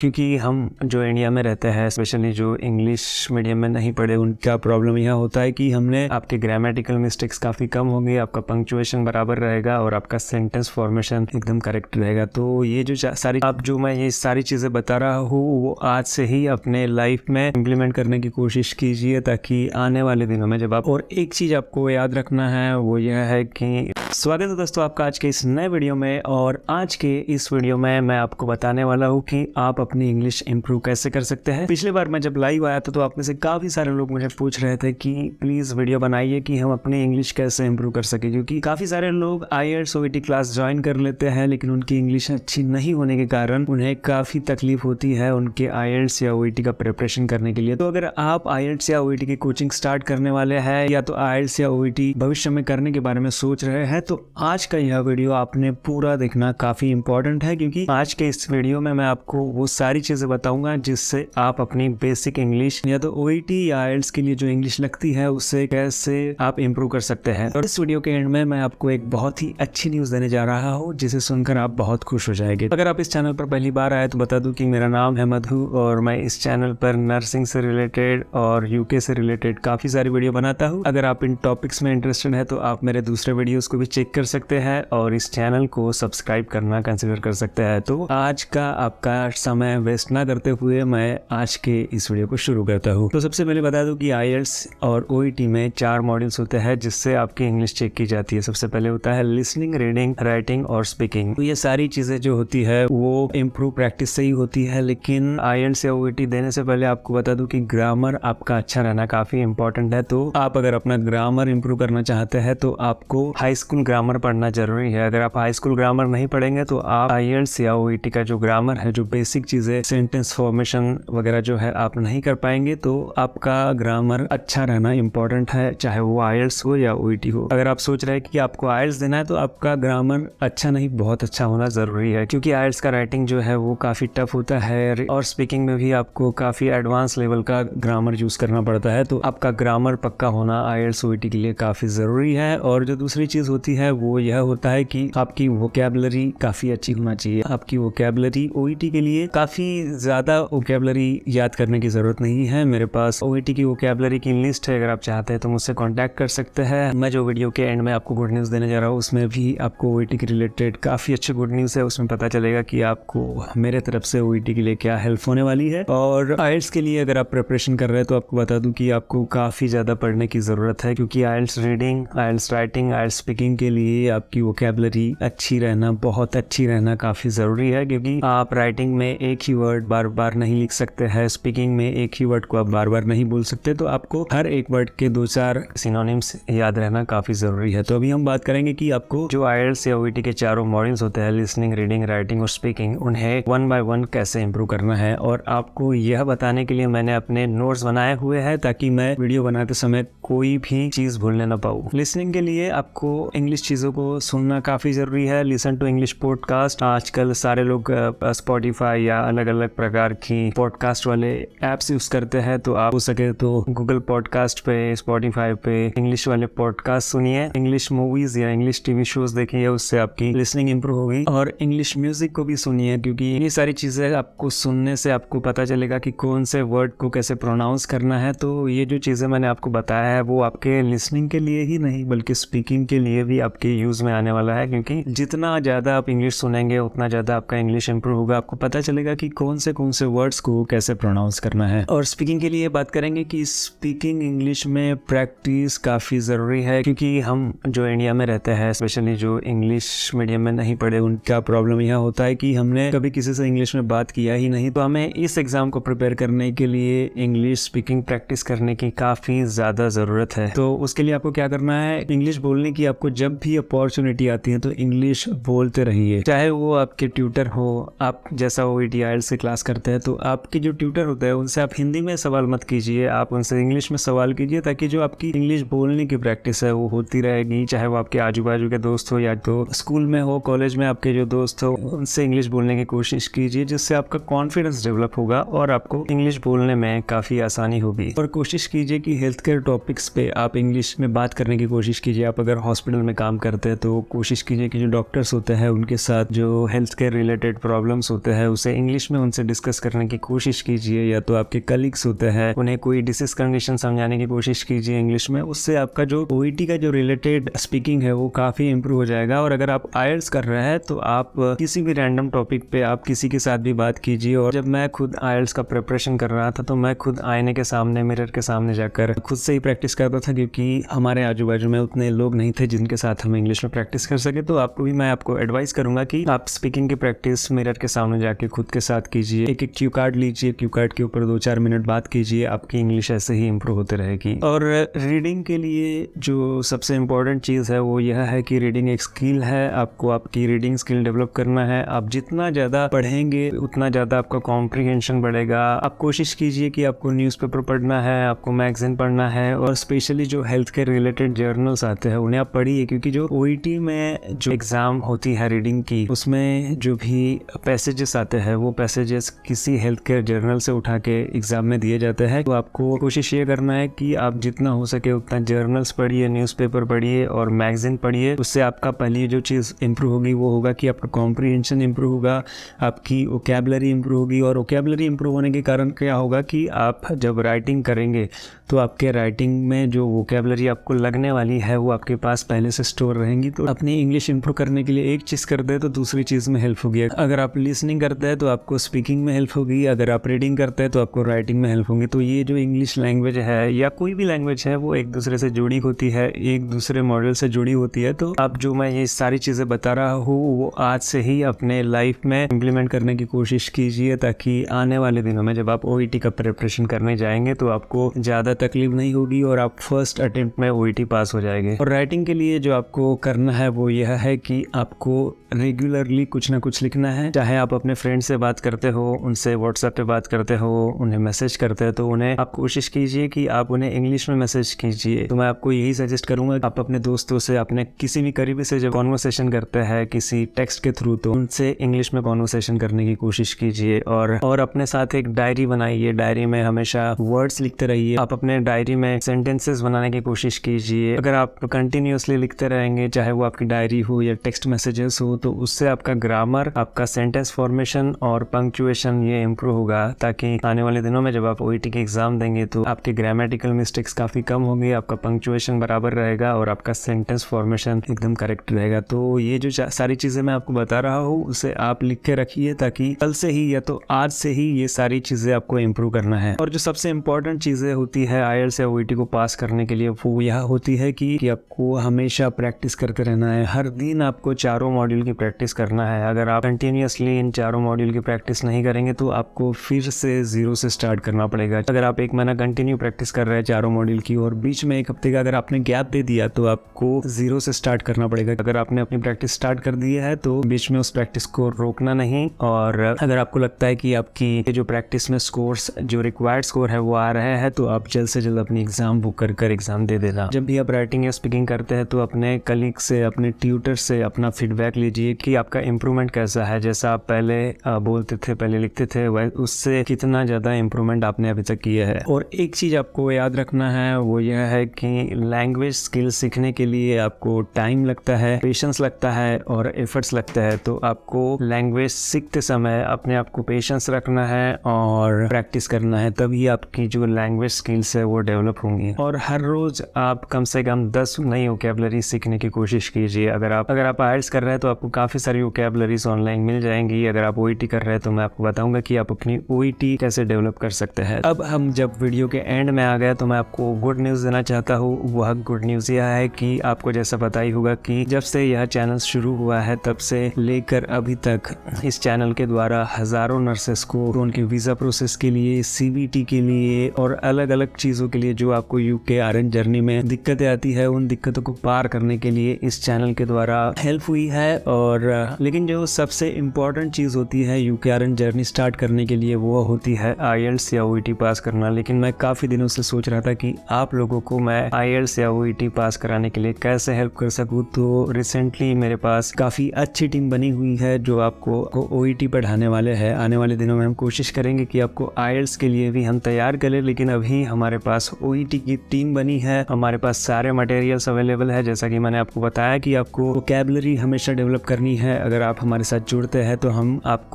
क्योंकि हम जो इंडिया में रहते हैं, स्पेशली जो इंग्लिश मीडियम में नहीं पढ़े, उनका प्रॉब्लम यह होता है कि हमने आपके ग्रामेटिकल मिस्टेक्स काफ़ी कम होंगे, आपका पंक्चुएशन बराबर रहेगा और आपका सेंटेंस फॉर्मेशन एकदम करेक्ट रहेगा। तो ये जो मैं ये सारी चीज़ें बता रहा हूँ वो आज से ही अपने लाइफ में इम्प्लीमेंट करने की कोशिश कीजिए, ताकि आने वाले दिनों में जब आप, और एक चीज़ आपको याद रखना है वो यह है कि स्वागत है दोस्तों आपका आज के इस नए वीडियो में। और आज के इस वीडियो में मैं आपको बताने वाला हूँ कि आप अपनी इंग्लिश इंप्रूव कैसे कर सकते हैं। पिछली बार मैं जब लाइव आया था तो आप में से काफ़ी सारे लोग मुझे पूछ रहे थे कि प्लीज़ वीडियो बनाइए कि हम अपनी इंग्लिश कैसे इंप्रूव कर सके, क्योंकि काफ़ी सारे लोग IELTS OET क्लास ज्वाइन कर लेते हैं लेकिन उनकी इंग्लिश अच्छी नहीं होने के कारण उन्हें काफ़ी तकलीफ होती है उनके IELTS या OET का प्रिपरेशन करने के लिए। तो अगर आप IELTS या OET की कोचिंग स्टार्ट करने वाले हैं या तो IELTS या OET भविष्य में करने के बारे में सोच रहे हैं तो आज का यह वीडियो आपने पूरा देखना काफ़ी इंपॉर्टेंट है, क्योंकि आज के इस वीडियो में मैं आपको वो सारी चीज़ें बताऊंगा जिससे आप अपनी बेसिक इंग्लिश या तो OET या IELTS के लिए जो इंग्लिश लगती है उससे कैसे आप इंप्रूव कर सकते हैं। और इस वीडियो के एंड में मैं आपको एक बहुत ही अच्छी न्यूज़ देने जा रहा हूँ जिसे सुनकर आप बहुत खुश हो जाएंगे। अगर आप इस चैनल पर पहली बार आए तो बता दूं कि मेरा नाम है मधु और मैं इस चैनल पर नर्सिंग से रिलेटेड और UK से रिलेटेड काफ़ी सारी वीडियो बनाता हूँ। अगर आप इन टॉपिक्स में इंटरेस्टेड है तो आप मेरे दूसरे वीडियोस को भी चेक कर सकते हैं और इस चैनल को सब्सक्राइब करना कंसिडर कर सकते हैं। तो आज का आपका समय वेस्ट ना करते हुए मैं आज के इस वीडियो को शुरू करता हूँ। तो सबसे पहले बता दूं कि IELTS और OET में 4 मॉड्यूल्स होते हैं जिससे आपकी इंग्लिश चेक की जाती है। सबसे पहले होता है लिसनिंग, रीडिंग, राइटिंग और स्पीकिंग। तो ये सारी चीजें जो होती है वो इम्प्रूव प्रैक्टिस से ही होती है, लेकिन IELTS या OET देने से पहले आपको बता दूं कि ग्रामर आपका अच्छा रहना काफी इंपॉर्टेंट है। तो आप अगर अपना ग्रामर इंप्रूव करना चाहते हैं तो आपको हाई स्कूल ग्रामर पढ़ना जरूरी है। अगर आप हाई स्कूल ग्रामर नहीं पढ़ेंगे तो आप IELTS या OET का जो ग्रामर है, जो बेसिक चीजें, सेंटेंस फॉर्मेशन वगैरह जो है आप नहीं कर पाएंगे। तो आपका ग्रामर अच्छा रहना इंपॉर्टेंट है, चाहे वो IELTS हो या OET हो। अगर आप सोच रहे हैं कि आपको IELTS देना है तो आपका ग्रामर अच्छा नहीं, बहुत अच्छा होना जरूरी है, क्योंकि IELTS का राइटिंग जो है वो काफी टफ होता है और स्पीकिंग में भी आपको काफी एडवांस लेवल का ग्रामर यूज करना पड़ता है। तो आपका ग्रामर पक्का होना IELTS OET के लिए काफी जरूरी है। और जो दूसरी चीज होती है वो यह होता है कि आपकी वोकैबुलरी काफी अच्छी होना चाहिए। आपकी वोकैबुलरी OET के लिए काफी ज्यादा वोकैबुलरी याद करने की जरूरत नहीं है। मेरे पास OET की वोकैबुलरी की लिस्ट है, अगर आप चाहते हैं तो मुझसे कांटेक्ट कर सकते हैं। मैं जो वीडियो के एंड में आपको गुड न्यूज़ देने जा रहा हूँ उसमें भी आपको OET के रिलेटेड काफ़ी अच्छी गुड न्यूज़ है। उसमें पता चलेगा कि आपको मेरे तरफ से OET के लिए क्या हेल्प होने वाली है। और IELTS के लिए अगर आप प्रिपरेशन कर रहे हैं तो आपको बता दूं कि आपको काफ़ी ज़्यादा पढ़ने की ज़रूरत है, क्योंकि IELTS reading, IELTS writing, IELTS speaking के लिए आपकी वोकैबुलरी अच्छी रहना, बहुत अच्छी रहना काफ़ी ज़रूरी है। क्योंकि आप राइटिंग में एक ही वर्ड बार बार नहीं लिख सकते हैं, स्पीकिंग में एक ही वर्ड को आप बार बार नहीं बोल सकते, तो आपको हर एक वर्ड के 2-4 सिनोनिम्स याद रहना काफ़ी ज़रूरी है। तो अभी हम बात करेंगे कि आपको जो IELTS या OET के चारों मॉड्यूल्स होते हैं, लिसनिंग, रीडिंग, राइटिंग और स्पीकिंग, उन्हें 1 बाय 1 कैसे इंप्रूव करना है। और आपको यह बताने के लिए मैंने अपने नोट्स बनाए हुए हैं ताकि मैं वीडियो बनाते समय कोई भी चीज़ भूलने ना पाऊँ। लिसनिंग के लिए आपको इंग्लिश चीज़ों को सुनना काफ़ी ज़रूरी है। लिसन टू इंग्लिश पॉडकास्ट, आजकल सारे लोग स्पॉटिफाई या अलग अलग प्रकार की पॉडकास्ट वाले ऐप्स यूज़ करते हैं, तो आप हो सके तो गूगल पॉडकास्ट पे, स्पॉटिफाई पे इंग्लिश वाले पॉडकास्ट सुनिए। इंग्लिश मूवीज या इंग्लिश TV शोज देखिए, उससे आपकी लिसनिंग इंप्रूव होगी। और इंग्लिश म्यूजिक को भी सुनिए, क्योंकि ये सारी चीज़ें आपको सुनने से आपको पता चलेगा कि कौन से वर्ड को कैसे प्रोनाउंस करना है। तो ये जो चीज़ें मैंने आपको बताया है वो आपके लिसनिंग के लिए ही नहीं बल्कि स्पीकिंग के लिए भी आपके यूज़ में आने वाला है, क्योंकि जितना ज़्यादा आप इंग्लिश सुनेंगे उतना ज़्यादा आपका इंग्लिश इंप्रूव होगा। आपको पता चलेगा कि कौन से वर्ड्स को कैसे प्रोनाउंस करना है। और स्पीकिंग के लिए बात करेंगे कि स्पीकिंग इंग्लिश में प्रैक्टिस काफ़ी ज़रूरी है, क्योंकि हम जो इंडिया में रहते हैं, स्पेशली जो इंग्लिश मीडियम में नहीं पढ़े, उनका प्रॉब्लम यह होता है कि हमने कभी किसी से इंग्लिश में बात किया ही नहीं। तो हमें इस एग्ज़ाम को प्रिपेयर करने के लिए इंग्लिश स्पीकिंग प्रैक्टिस करने की काफ़ी ज़्यादा ज़रूरत है। तो उसके लिए आपको क्या करना है, इंग्लिश बोलने की आपको जब भी अपॉर्चुनिटी आती है तो इंग्लिश बोलते रहिए। चाहे वो आपके ट्यूटर हो, आप जैसा OET IELTS से क्लास करते हैं तो आपके जो ट्यूटर होते हैं उनसे आप हिंदी में सवाल मत कीजिए, आप उनसे इंग्लिश में सवाल कीजिए, ताकि जो आपकी इंग्लिश बोलने की प्रैक्टिस है वो होती रहेगी। चाहे वो आपके आजू बाजू के दोस्त हो या तो स्कूल में हो, कॉलेज में आपके जो दोस्त हो, उनसे इंग्लिश बोलने की कोशिश कीजिए, जिससे आपका कॉन्फिडेंस डेवलप होगा और आपको इंग्लिश बोलने में काफ़ी आसानी होगी। और कोशिश कीजिए कि हेल्थ केयर टॉपिक टॉपिक्स पे आप इंग्लिश में बात करने की कोशिश कीजिए। आप अगर हॉस्पिटल में काम करते हैं तो कोशिश कीजिए कि जो डॉक्टर्स होते हैं उनके साथ जो हेल्थ केयर रिलेटेड प्रॉब्लम्स होते हैं उसे इंग्लिश में उनसे डिस्कस करने की कोशिश कीजिए। या तो आपके कलीग्स होते हैं उन्हें कोई डिसीज कंडीशन समझाने की कोशिश कीजिए इंग्लिश में। उससे आपका जो OET का जो रिलेटेड स्पीकिंग है वो काफ़ी इंप्रूव हो जाएगा। और अगर आप IELTS कर रहे हैं तो आप किसी भी रैंडम टॉपिक पे आप किसी के साथ भी बात कीजिए। और जब मैं खुद IELTS का प्रिपरेशन कर रहा था तो मैं खुद आईने के सामने, मिरर के सामने जाकर खुद से ही प्रैक्टिस करता था, क्योंकि हमारे आजू बाजू में उतने लोग नहीं थे जिनके साथ हम इंग्लिश में प्रैक्टिस कर सके। तो मैं आपको एडवाइस करूंगा कि आप स्पीकिंग की प्रैक्टिस मिरर के सामने जाके खुद के साथ कीजिए। एक क्यू कार्ड लीजिए, क्यू कार्ड के ऊपर 2-4 मिनट बात कीजिए, आपकी इंग्लिश ऐसे ही इंप्रूव होते रहेगी। और रीडिंग के लिए जो सबसे इम्पोर्टेंट चीज़ है वो यह है कि रीडिंग एक स्किल है। आपको आपकी रीडिंग स्किल डेवलप करना है। आप जितना ज़्यादा पढ़ेंगे उतना ज़्यादा आपका कॉम्प्रिहेंशन बढ़ेगा। आप कोशिश कीजिए कि आपको न्यूज़पेपर पढ़ना है, आपको मैगजीन पढ़ना है, और स्पेशली जो हेल्थ केयर रिलेटेड जर्नल्स आते हैं उन्हें आप पढ़िए। क्योंकि जो OET में जो एग्ज़ाम होती है रीडिंग की, उसमें जो भी पैसेजेस आते हैं वो पैसेजेस किसी हेल्थ केयर जर्नल से उठा के एग्ज़ाम में दिए जाते हैं। तो आपको कोशिश ये करना है कि आप जितना हो सके उतना जर्नल्स पढ़िए, न्यूज़पेपर पढ़िए और मैगजीन पढ़िए। उससे आपका पहली जो चीज़ इंप्रूव होगी वो होगा कि आपका कॉम्प्रिहेंशन इंप्रूव होगा, आपकी वोकैबुलरी इंप्रूव होगी। और वोकैबुलरी इंप्रूव होने के कारण क्या होगा कि आप जब राइटिंग करेंगे तो आपके राइटिंग में जो वोकैबुलरी आपको लगने वाली है वो आपके पास पहले से स्टोर रहेंगी। तो अपनी इंग्लिश इंप्रूव करने के लिए एक चीज़ करते हैं तो दूसरी चीज़ में हेल्प होगी। अगर आप लिसनिंग करते हैं तो आपको स्पीकिंग में हेल्प होगी, अगर आप रीडिंग करते हैं तो आपको राइटिंग में हेल्प होगी। तो ये जो इंग्लिश लैंग्वेज है या कोई भी लैंग्वेज है वो एक दूसरे से जुड़ी होती है, एक दूसरे मॉडल से जुड़ी होती है। तो अब जो मैं ये सारी चीज़ें बता रहा हूँ वो आज से ही अपने लाइफ में इम्प्लीमेंट करने की कोशिश कीजिए, ताकि आने वाले दिनों में जब आप OET का प्रिपरेशन करने जाएंगे तो आपको ज़्यादा तकलीफ नहीं होगी और आप फर्स्ट अटेम्प्ट में OET पास हो जाएंगे। और राइटिंग के लिए जो आपको करना है वो यह है कि आपको रेगुलरली कुछ ना कुछ लिखना है। चाहे आप अपने फ्रेंड से बात करते हो, उनसे व्हाट्सएप पे बात करते हो, उन्हें मैसेज करते हो, तो उन्हें आप कोशिश कीजिए कि आप उन्हें इंग्लिश में मैसेज कीजिए। तो मैं आपको यही सजेस्ट करूंगा, आप अपने दोस्तों से, अपने किसी भी करीबी से जब कॉन्वर्सेशन करते हैं किसी टेक्स्ट के थ्रू, तो उनसे इंग्लिश में कॉन्वर्सेशन करने की कोशिश कीजिए। और अपने साथ एक डायरी बनाइए, डायरी में हमेशा वर्ड्स लिखते रहिए। आप अपने डायरी में सेंटेंसेस बनाने की कोशिश कीजिए। अगर आप कंटिन्यूअसली लिखते रहेंगे, चाहे वो आपकी डायरी हो या टेक्स्ट मैसेजेस हो, तो उससे आपका ग्रामर, आपका सेंटेंस फॉर्मेशन और पंक्चुएशन ये इंप्रूव होगा, ताकि आने वाले दिनों में जब आप OET के एग्जाम देंगे तो आपके ग्रामेटिकल मिस्टेक्स काफ़ी कम होंगे, आपका पंक्चुएशन बराबर रहेगा और आपका सेंटेंस फॉर्मेशन एकदम करेक्ट रहेगा। तो ये जो सारी चीज़ें मैं आपको बता रहा हूँ उसे आप लिख के रखिए, ताकि कल से ही या तो आज से ही ये सारी चीज़ें आपको इम्प्रूव करना है। और जो सबसे इम्पोर्टेंट चीज़ें होती है IELTS या OET को पास करने के लिए वो यह होती है कि आपको हमेशा प्रैक्टिस करते रहना है। हर दिन आपको चारों मॉड्यूल की प्रैक्टिस करना है। अगर आप कंटिन्यूअसली इन चारों मॉड्यूल की प्रैक्टिस नहीं करेंगे तो आपको फिर से जीरो से स्टार्ट करना पड़ेगा। अगर आप 1 महीना कंटिन्यू प्रैक्टिस कर रहे हैं चारों मॉड्यूल की और बीच में 1 हफ्ते का अगर आपने गैप दे दिया तो आपको जीरो से स्टार्ट करना पड़ेगा। अगर आपने अपनी प्रैक्टिस स्टार्ट कर दी है तो बीच में उस प्रैक्टिस को रोकना नहीं। और अगर आपको लगता है कि आपकी जो प्रैक्टिस में स्कोर्स, जो रिक्वायर्ड स्कोर है वो आ रहे हैं, तो आप जल्द से जल्द अपनी एग्जाम बुक कर एग्जाम दे देना। जब भी आप राइटिंग या स्पीकिंग करते हैं तो अपने कलीग से, अपने ट्यूटर से अपना फीडबैक लीजिए कि आपका इम्प्रूवमेंट कैसा है। जैसा आप पहले बोलते थे, पहले लिखते थे, उससे कितना ज़्यादा इम्प्रूवमेंट आपने अभी तक किया है। और एक चीज़ आपको याद रखना है वो यह है कि लैंग्वेज स्किल सीखने के लिए आपको टाइम लगता है, पेशेंस लगता है और एफर्ट्स लगता है। तो आपको लैंग्वेज सीखते समय अपने आप को पेशेंस रखना है और प्रैक्टिस करना है, तभी आपकी जो लैंग्वेज स्किल्स है वो डेवलप होंगी। और हर रोज़ आप कम से कम 10 नई वोकैबुलरी सीखने की कोशिश कीजिए। अगर आप IELTS कर रहे हैं तो आपको काफ़ी सारी वोकैबुलरीज ऑनलाइन मिल जाएंगी। अगर आप OET कर रहे हैं तो मैं आपको बताऊंगा कि आप अपनी OET कैसे डेवलप कर सकते हैं। अब हम जब वीडियो के एंड में आ गए तो मैं आपको गुड न्यूज़ देना चाहता हूँ। वह गुड न्यूज़ यह है कि आपको जैसा पता ही होगा कि जब से यह चैनल शुरू हुआ है तब से लेकर अभी तक इस चैनल के द्वारा हज़ारों नर्सेस को उनके वीज़ा प्रोसेस के लिए, CVT के लिए और अलग अलग चीज़ों के लिए जो आपको UK RN जर्नी में दिक्कतें आती है, उन दिक्कतों को पार करने के लिए इस चैनल के द्वारा हेल्प हुई है। और लेकिन जो सबसे इम्पॉर्टेंट चीज़ होती है UK RN जर्नी स्टार्ट करने के लिए वो होती है IELTS या OET पास करना। लेकिन मैं काफ़ी दिनों से सोच रहा था कि आप लोगों को मैं IELTS या OET पास कराने के लिए कैसे हेल्प कर सकूँ। तो रिसेंटली मेरे पास काफ़ी अच्छी टीम बनी हुई है जो आपको OET पढ़ाने वाले हैं। आने वाले दिनों में हम कोशिश करेंगे कि आपको IELTS के लिए भी हम तैयार करें, लेकिन अभी हमारे पास OET की टीम बनी है, हमारे पास सारे मटेरियल्स अवेलेबल है। जैसा कि मैंने आपको बताया कि आपको वोकैबुलरी हमेशा डेवलप करनी है। अगर आप हमारे साथ जुड़ते हैं तो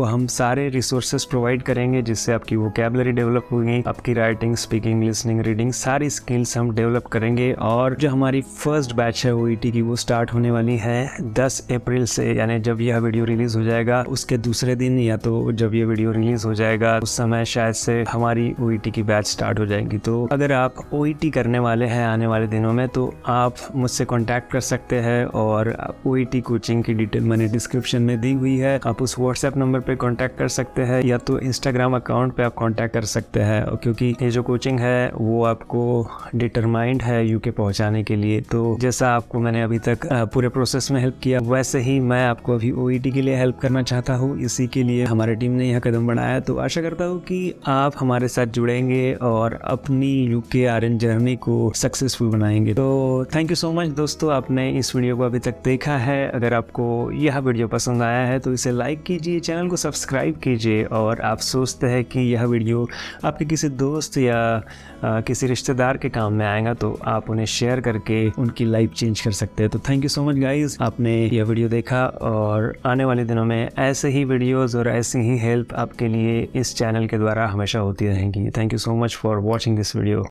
हम सारे रिसोर्सेज प्रोवाइड करेंगे जिससे आपकी वोकैबुलरी डेवलप होगी, आपकी राइटिंग, स्पीकिंग, लिसनिंग, रीडिंग सारी स्किल्स हम डेवलप करेंगे। और जो हमारी फर्स्ट बैच है OET की वो स्टार्ट होने वाली है 10 अप्रैल से, यानी जब यह वीडियो रिलीज हो जाएगा उसके दूसरे दिन या तो जब ये वीडियो रिलीज हो जाएगा उस समय शायद से हमारी OET की बैच स्टार्ट हो जाएगी। तो अगर आप OET करने वाले हैं आने वाले दिनों में तो आप मुझसे कांटेक्ट कर सकते हैं और OET कोचिंग की डिटेल मैंने डिस्क्रिप्शन में दी हुई है। आप उस व्हाट्सएप नंबर पे कांटेक्ट कर सकते हैं या तो इंस्टाग्राम अकाउंट पे आप कांटेक्ट कर सकते हैं, क्योंकि ये जो कोचिंग है वो आपको डिटरमाइंड है UK पहुंचाने के लिए। तो जैसा आपको मैंने अभी तक पूरे प्रोसेस में हेल्प किया वैसे ही मैं आपको अभी OET के लिए हेल्प करना चाहता हूँ। इसी के लिए हमारी टीम ने यह कदम बढ़ाया। तो आशा करता हूँ कि आप हमारे साथ जुड़ेंगे और अपनी UK RN जर्नी को सक्सेसफुल बनाएंगे। तो थैंक यू सो मच दोस्तों, आपने इस वीडियो को अभी तक देखा है। अगर आपको यह वीडियो पसंद आया है तो इसे लाइक कीजिए, चैनल को सब्सक्राइब कीजिए। और आप सोचते हैं कि यह वीडियो आपके किसी दोस्त या किसी रिश्तेदार के काम में आएगा तो आप उन्हें शेयर करके उनकी लाइफ चेंज कर सकते हैं। तो thank you so much guys, आपने यह वीडियो देखा और आने वाले दिनों में ऐसे ही वीडियोस और ऐसी ही हेल्प आपके लिए इस चैनल के द्वारा हमेशा होती रहेंगी। Thank you so much for watching this video.